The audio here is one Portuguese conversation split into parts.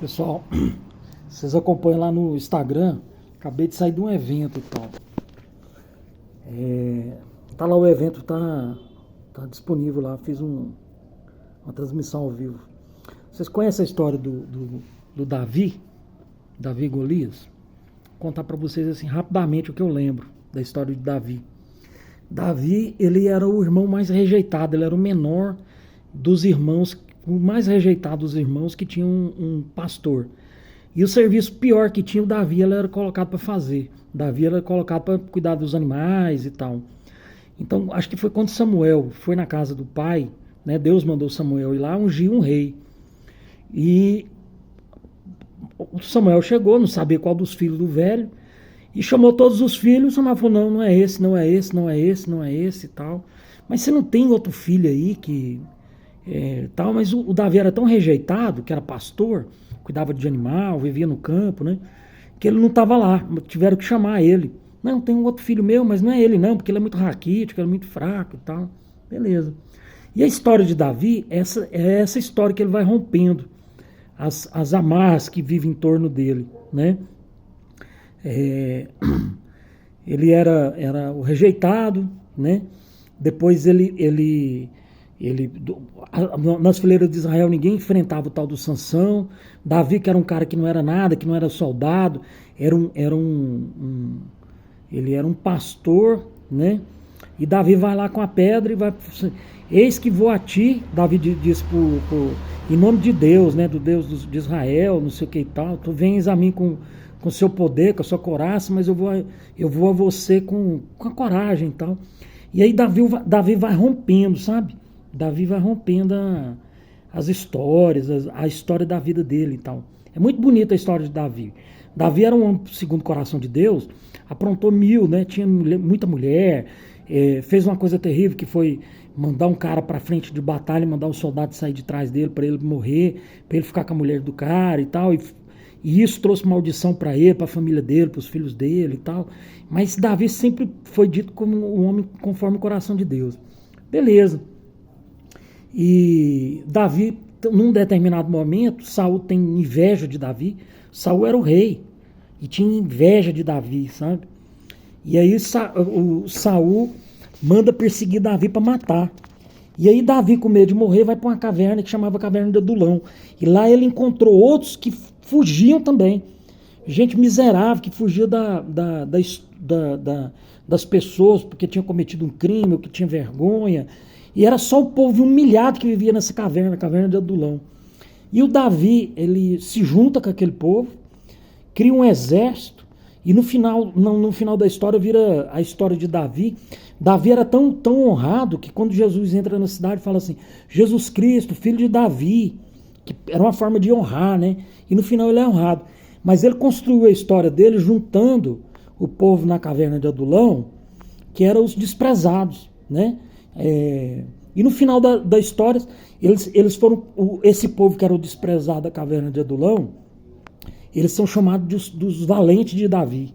Pessoal, vocês acompanham lá no Instagram, acabei de sair de um evento e tal. Tá lá o evento, tá disponível lá, fiz uma transmissão ao vivo. Vocês conhecem a história do Davi e Golias? Vou contar para vocês assim rapidamente o que eu lembro da história de Davi. Davi, ele era o irmão mais rejeitado, ele era o menor dos irmãos, o mais rejeitado dos irmãos que tinha um pastor. E o serviço pior que tinha, o Davi ele era colocado para fazer. Davi era colocado para cuidar dos animais e tal. Então, acho que foi quando Samuel foi na casa do pai, né? Deus mandou Samuel ir lá ungir um rei. E o Samuel chegou, não sabia qual dos filhos do velho, e chamou todos os filhos. Samuel falou: não é esse, não é esse, não é esse, não é esse e tal. Mas você não tem outro filho aí que... tal, mas o Davi era tão rejeitado, que era pastor, cuidava de animal, vivia no campo, né? Que ele não estava lá, tiveram que chamar ele. Não, tem um outro filho meu, mas não é ele não, porque ele é muito raquítico, ele é muito fraco e tal. Beleza. E a história de Davi, é essa história que ele vai rompendo, as amarras que vivem em torno dele, né? Ele era o rejeitado, né? Depois nas fileiras de Israel ninguém enfrentava o tal do Sansão. Davi, que era um cara que não era nada, que não era soldado, ele era um pastor, né? E Davi vai lá com a pedra e vai: eis que vou a ti. Davi diz em nome de Deus, né? Do Deus de Israel, não sei o que e tal. Tu vens a mim com seu poder, com a sua coragem, mas eu vou a você com a coragem e tal. E aí Davi vai rompendo, sabe? Davi vai rompendo as histórias, a história da vida dele e tal. É muito bonita a história de Davi. Davi era um homem segundo o coração de Deus, aprontou mil, né? Tinha muita mulher, fez uma coisa terrível que foi mandar um cara para frente de batalha, mandar o soldado sair de trás dele para ele morrer, para ele ficar com a mulher do cara e tal. E isso trouxe maldição para ele, para a família dele, para os filhos dele e tal. Mas Davi sempre foi dito como um homem conforme o coração de Deus. Beleza. E Davi, num determinado momento, Saul tem inveja de Davi. Saul era o rei e tinha inveja de Davi, sabe? E aí o Saul manda perseguir Davi para matar. E aí Davi, com medo de morrer, vai para uma caverna que chamava Caverna de Adulão. E lá ele encontrou outros que fugiam também. Gente miserável que fugia das pessoas porque tinha cometido um crime ou que tinha vergonha. E era só o povo humilhado que vivia nessa caverna, a Caverna de Adulão. E o Davi, ele se junta com aquele povo, cria um exército, e no final da história vira a história de Davi. Davi era tão honrado que quando Jesus entra na cidade fala assim: Jesus Cristo, filho de Davi, que era uma forma de honrar, né? E no final ele é honrado. Mas ele construiu a história dele juntando o povo na Caverna de Adulão, que eram os desprezados, né? E no final da história, eles foram, esse povo que era o desprezado da Caverna de Adulão, eles são chamados dos valentes de Davi.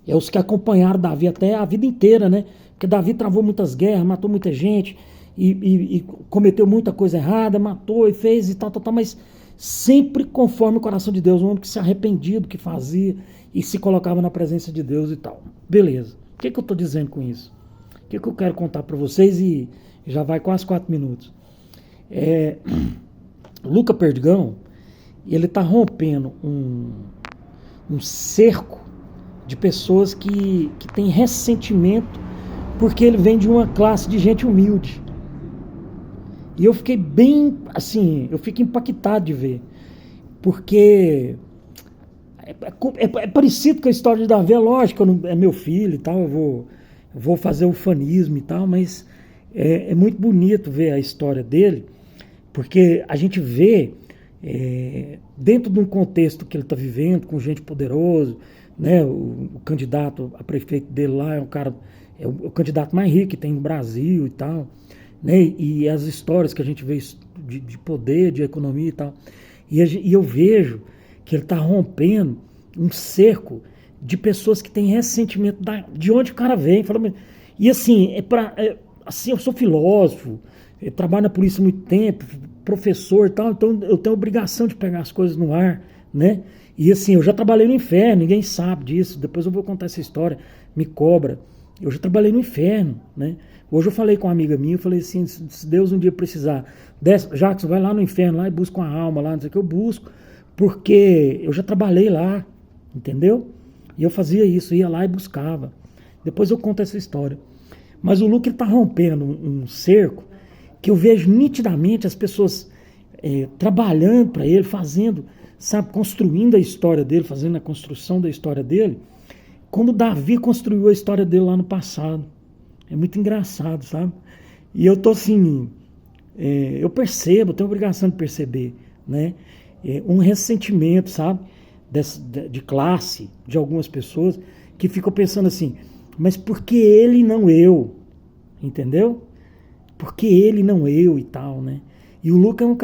É os que acompanharam Davi até a vida inteira, né? Porque Davi travou muitas guerras, matou muita gente, e cometeu muita coisa errada, matou e fez e tal, mas sempre conforme o coração de Deus, um homem que se arrependia do que fazia e se colocava na presença de Deus e tal. Beleza. O que eu estou dizendo com isso? O que eu quero contar para vocês? E já vai quase 4 minutos. Luca Perdigão, ele está rompendo um cerco de pessoas que têm ressentimento porque ele vem de uma classe de gente humilde. E eu fiquei bem, assim, eu fico impactado de ver, porque é parecido com a história de Davi. É lógico, é meu filho e tal, eu vou fazer ufanismo e tal, mas é muito bonito ver a história dele, porque a gente vê dentro de um contexto que ele está vivendo, com gente poderosa, né? O candidato a prefeito dele lá é o candidato mais rico que tem no Brasil e tal, né? E as histórias que a gente vê de poder, de economia e tal, e eu vejo que ele está rompendo um cerco de pessoas que têm ressentimento de onde o cara vem. E assim, assim, eu sou filósofo, eu trabalho na polícia há muito tempo, professor e tal, então eu tenho a obrigação de pegar as coisas no ar, né? E assim, eu já trabalhei no inferno, ninguém sabe disso, depois eu vou contar essa história, me cobra. Eu já trabalhei no inferno, né? Hoje eu falei com uma amiga minha, eu falei assim, se Deus um dia precisar, Jackson, vai lá no inferno lá e busca uma alma lá, não sei o que, eu busco, porque eu já trabalhei lá, entendeu? E eu fazia isso, ia lá e buscava. Depois eu conto essa história. Mas o Luke está rompendo um cerco que eu vejo nitidamente as pessoas trabalhando para ele, fazendo, sabe, construindo a história dele, fazendo a construção da história dele, como Davi construiu a história dele lá no passado. É muito engraçado, sabe? E eu tô assim, eu percebo, tenho a obrigação de perceber, né? Um ressentimento, sabe? De classe de algumas pessoas que ficam pensando assim, mas por que ele não eu? Entendeu? Por que ele não eu e tal, né? E o Luca é um